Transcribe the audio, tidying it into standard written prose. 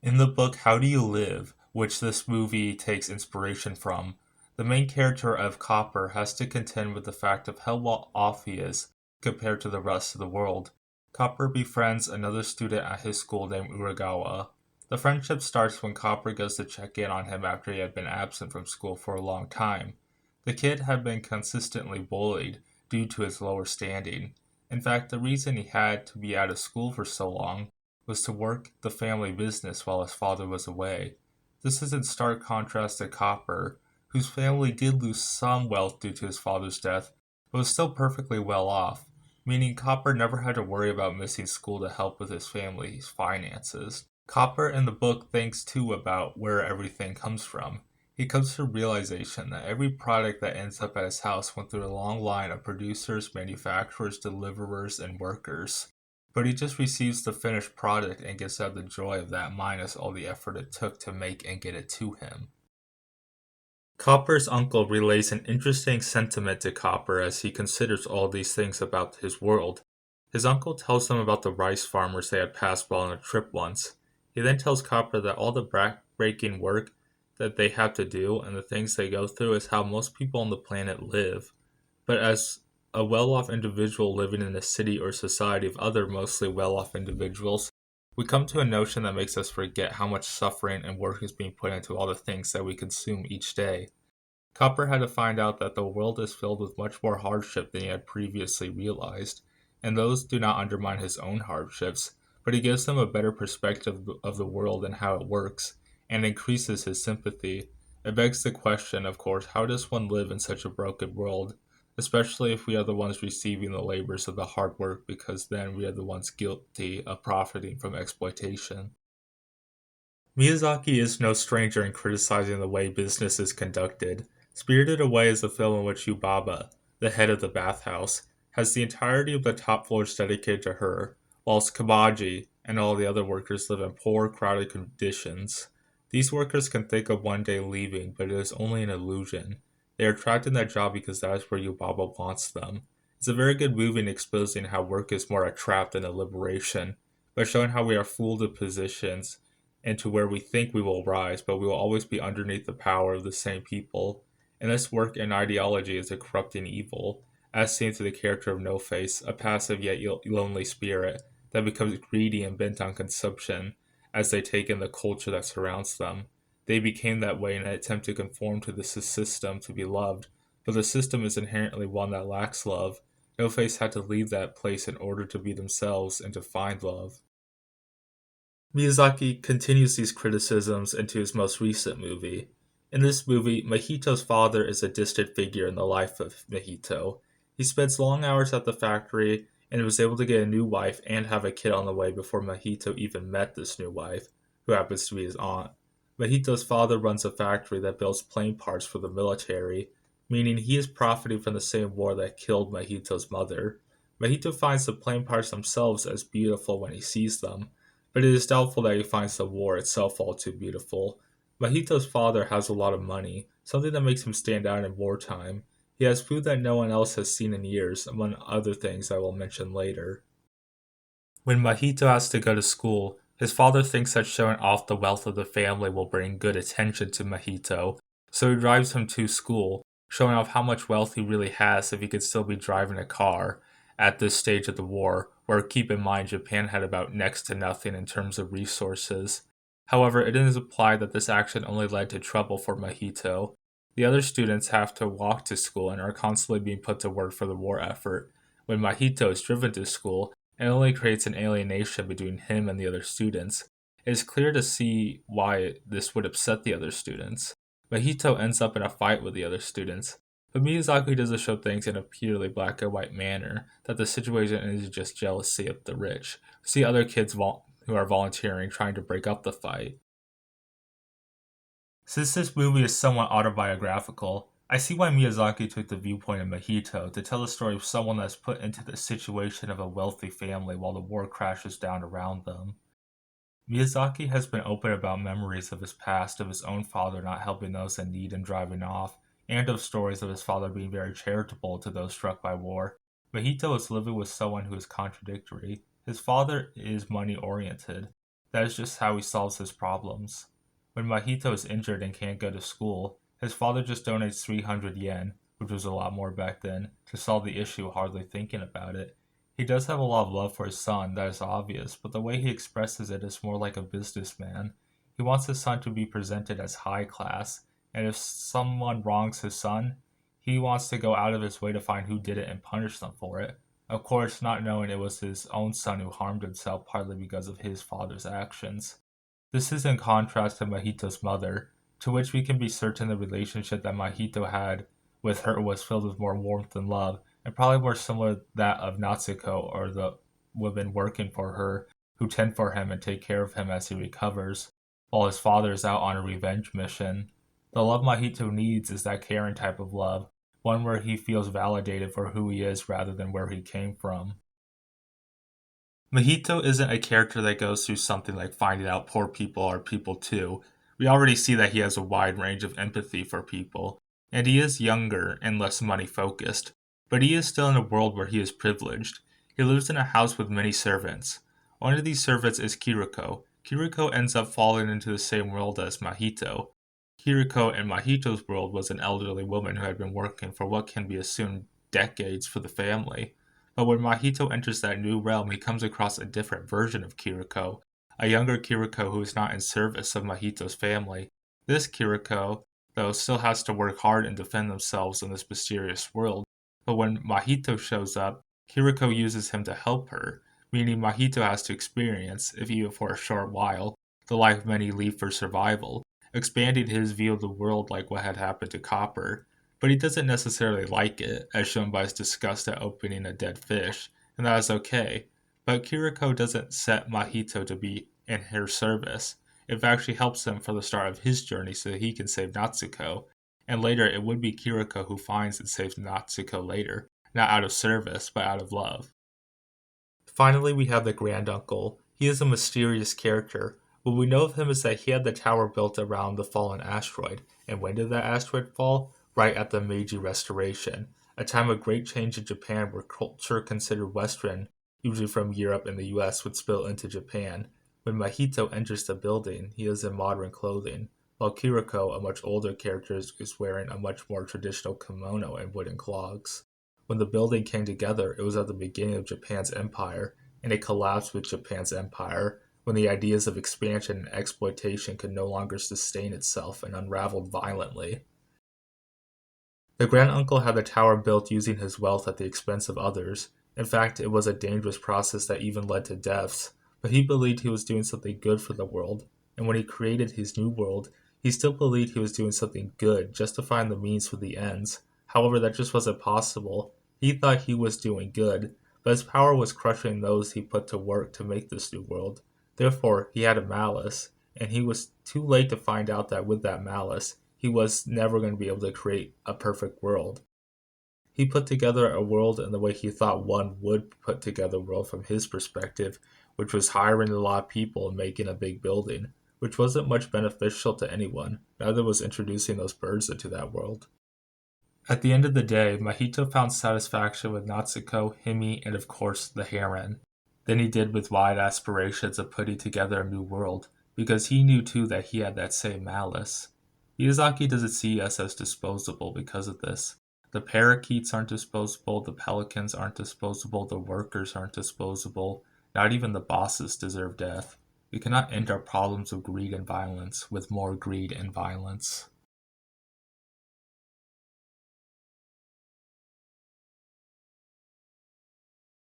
In the book How Do You Live, which this movie takes inspiration from, the main character of Copper has to contend with the fact of how well off he is compared to the rest of the world. Copper befriends another student at his school named Uragawa. The friendship starts when Copper goes to check in on him after he had been absent from school for a long time. The kid had been consistently bullied due to his lower standing. In fact, the reason he had to be out of school for so long was to work the family business while his father was away. This is in stark contrast to Copper, whose family did lose some wealth due to his father's death, but was still perfectly well off, meaning Copper never had to worry about missing school to help with his family's finances. Copper in the book thinks too about where everything comes from. He comes to the realization that every product that ends up at his house went through a long line of producers, manufacturers, deliverers, and workers. But he just receives the finished product and gets out the joy of that minus all the effort it took to make and get it to him. Copper's uncle relays an interesting sentiment to Copper as he considers all these things about his world. His uncle tells him about the rice farmers they had passed while on a trip once. He then tells Copper that all the back-breaking work that they have to do and the things they go through is how most people on the planet live. But as a well-off individual living in a city or society of other mostly well-off individuals, we come to a notion that makes us forget how much suffering and work is being put into all the things that we consume each day. Copper had to find out that the world is filled with much more hardship than he had previously realized, and those do not undermine his own hardships, but he gives them a better perspective of the world and how it works, and increases his sympathy. It begs the question, of course, how does one live in such a broken world, especially if we are the ones receiving the labors of the hard work, because then we are the ones guilty of profiting from exploitation. Miyazaki is no stranger in criticizing the way business is conducted. Spirited Away is a film in which Yubaba, the head of the bathhouse, has the entirety of the top floors dedicated to her, whilst Kabaji and all the other workers live in poor, crowded conditions. These workers can think of one day leaving, but it is only an illusion. They are trapped in that job because that is where Yubaba wants them. It's a very good movie in exposing how work is more a trap than a liberation, by showing how we are fooled in positions into where we think we will rise, but we will always be underneath the power of the same people. And this work and ideology is a corrupting evil, as seen through the character of No Face, a passive yet lonely spirit that becomes greedy and bent on consumption as they take in the culture that surrounds them. They became that way in an attempt to conform to the system to be loved, but the system is inherently one that lacks love. No Face had to leave that place in order to be themselves and to find love. Miyazaki continues these criticisms into his most recent movie. In this movie, Mahito's father is a distant figure in the life of Mahito. He spends long hours at the factory and was able to get a new wife and have a kid on the way before Mahito even met this new wife, who happens to be his aunt. Mahito's father runs a factory that builds plane parts for the military, meaning he is profiting from the same war that killed Mahito's mother. Mahito finds the plane parts themselves as beautiful when he sees them, but it is doubtful that he finds the war itself all too beautiful. Mahito's father has a lot of money, something that makes him stand out in wartime. He has food that no one else has seen in years, among other things I will mention later. When Mahito has to go to school, his father thinks that showing off the wealth of the family will bring good attention to Mahito, so he drives him to school, showing off how much wealth he really has if he could still be driving a car at this stage of the war, where keep in mind Japan had about next to nothing in terms of resources. However, it is implied that this action only led to trouble for Mahito. The other students have to walk to school and are constantly being put to work for the war effort. When Mahito is driven to school, it only creates an alienation between him and the other students. It is clear to see why this would upset the other students. Mahito ends up in a fight with the other students, but Miyazaki doesn't show things in a purely black and white manner, that the situation is just jealousy of the rich. We see other kids who are volunteering trying to break up the fight. Since this movie is somewhat autobiographical, I see why Miyazaki took the viewpoint of Mahito to tell the story of someone that's put into the situation of a wealthy family while the war crashes down around them. Miyazaki has been open about memories of his past, of his own father not helping those in need and driving off, and of stories of his father being very charitable to those struck by war. Mahito is living with someone who is contradictory. His father is money oriented. That is just how he solves his problems. When Mahito is injured and can't go to school, his father just donates 300 yen, which was a lot more back then, to solve the issue, hardly thinking about it. He does have a lot of love for his son, that is obvious, but the way he expresses it is more like a businessman. He wants his son to be presented as high class, and if someone wrongs his son, he wants to go out of his way to find who did it and punish them for it. Of course, not knowing it was his own son who harmed himself partly because of his father's actions. This is in contrast to Mahito's mother, to which we can be certain the relationship that Mahito had with her was filled with more warmth and love, and probably more similar to that of Natsuko or the women working for her who tend for him and take care of him as he recovers, while his father is out on a revenge mission. The love Mahito needs is that caring type of love, one where he feels validated for who he is rather than where he came from. Mahito isn't a character that goes through something like finding out poor people are people too. We already see that he has a wide range of empathy for people, and he is younger and less money focused, but he is still in a world where he is privileged. He lives in a house with many servants. One of these servants is Kiriko. Kiriko ends up falling into the same world as Mahito. Kiriko in Mahito's world was an elderly woman who had been working for what can be assumed decades for the family. But when Mahito enters that new realm, he comes across a different version of Kiriko, a younger Kiriko who is not in service of Mahito's family. This Kiriko, though, still has to work hard and defend themselves in this mysterious world. But when Mahito shows up, Kiriko uses him to help her, meaning Mahito has to experience, if even for a short while, the life many lead for survival, expanding his view of the world like what had happened to Copper. But he doesn't necessarily like it, as shown by his disgust at opening a dead fish, and that is okay. But Kiriko doesn't set Mahito to be in her service. It actually helps him for the start of his journey so that he can save Natsuko, and later it would be Kiriko who finds and saves Natsuko later, not out of service, but out of love. Finally, we have the Grand Uncle. He is a mysterious character. What we know of him is that he had the tower built around the fallen asteroid, and when did that asteroid fall? Right at the Meiji Restoration, a time of great change in Japan where culture considered Western, usually from Europe and the US, would spill into Japan. When Mahito enters the building, he is in modern clothing, while Kiriko, a much older character, is wearing a much more traditional kimono and wooden clogs. When the building came together, it was at the beginning of Japan's empire, and it collapsed with Japan's empire, when the ideas of expansion and exploitation could no longer sustain itself and unraveled violently. The Grand Uncle had the tower built using his wealth at the expense of others. In fact, it was a dangerous process that even led to deaths, but he believed he was doing something good for the world, and when he created his new world, he still believed he was doing something good, justifying the means for the ends. However, that just wasn't possible. He thought he was doing good, but his power was crushing those he put to work to make this new world. Therefore, he had a malice, and he was too late to find out that with that malice, he was never going to be able to create a perfect world. He put together a world in the way he thought one would put together a world from his perspective, which was hiring a lot of people and making a big building, which wasn't much beneficial to anyone. Neither was introducing those birds into that world. At the end of the day, Mahito found satisfaction with Natsuko, Himi, and of course the heron. Then he did with wide aspirations of putting together a new world, because he knew too that he had that same malice. Miyazaki doesn't see us as disposable because of this. The parakeets aren't disposable, the pelicans aren't disposable, the workers aren't disposable, not even the bosses deserve death. We cannot end our problems of greed and violence with more greed and violence.